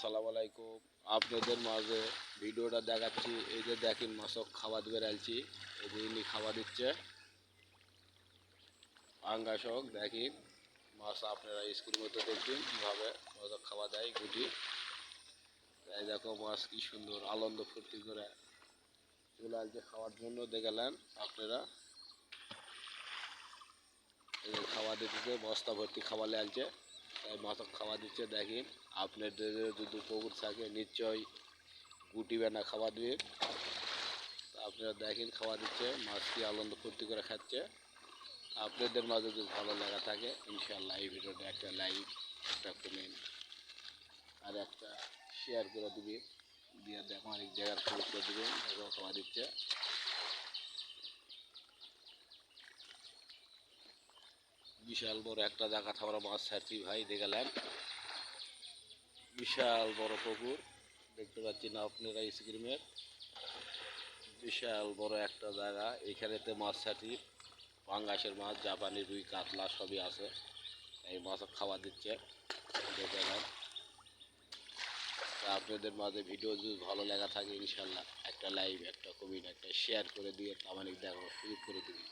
আসসালামু আলাইকুম। আপনাদের মাঝে ভিডিওটা দেখাচ্ছি। এই যে দেখেন মাছক খাবার দিবে আলছি, এই যে ইনি খাবার দিচ্ছে পাঙ্গাসক। দেখেন মাছ আপনারা স্ক্রিন মতো দেখবেন কীভাবে মাছক খাবার দেয় গুটি। এই দেখো মাছ কি সুন্দর আনন্দ ফুর্তি করে চলে আসছে খাওয়ার জন্য। দেখলেন আপনারা এই যে খাবার দিচ্ছে, বস্তা ভর্তি খাবার লাগছে, তাই মাছক খাবার দিচ্ছে। দেখেন আপনাদের যদি পুকুর থাকে নিশ্চয়ই গুটি বেনা খাবার দিবে। আপনারা দেখেন খাওয়া দিচ্ছে, মাছ কি আনন্দ ফুর্তি করে খাচ্ছে। আপনাদের মাঝে যদি ভালো লাগা থাকে ইনশাআল্লাহ এই ভিডিওটা একটা লাইক, একটা কমেন্ট আর একটা শেয়ার করে দিবে, দিয়ে দেখো অনেক জায়গার খবর করে দেবেন। খাওয়া দিচ্ছে বিশাল বড় একটা জায়গা আমরা মাছ ছাড়ছি ভাই। দেখলেন বিশাল বড় পুকুর দেখতে পাচ্ছি না আপনারা স্ক্রিনের। বিশাল বড় একটা জায়গা, এখানেতে মাছ ছাড়ছি পাঙ্গাসের মাছ, জাপানি রুই কাতলা সবই আছে। এই মাছ খাওয়া দিচ্ছে দেখলাম। আপনাদের মাঝে ভিডিও যদি ভালো লাগা থাকে ইনশাল্লাহ একটা লাইক, একটা কমেন্ট, একটা শেয়ার করে দিয়ে আমাদের দেখার সুযোগ করে দিবি।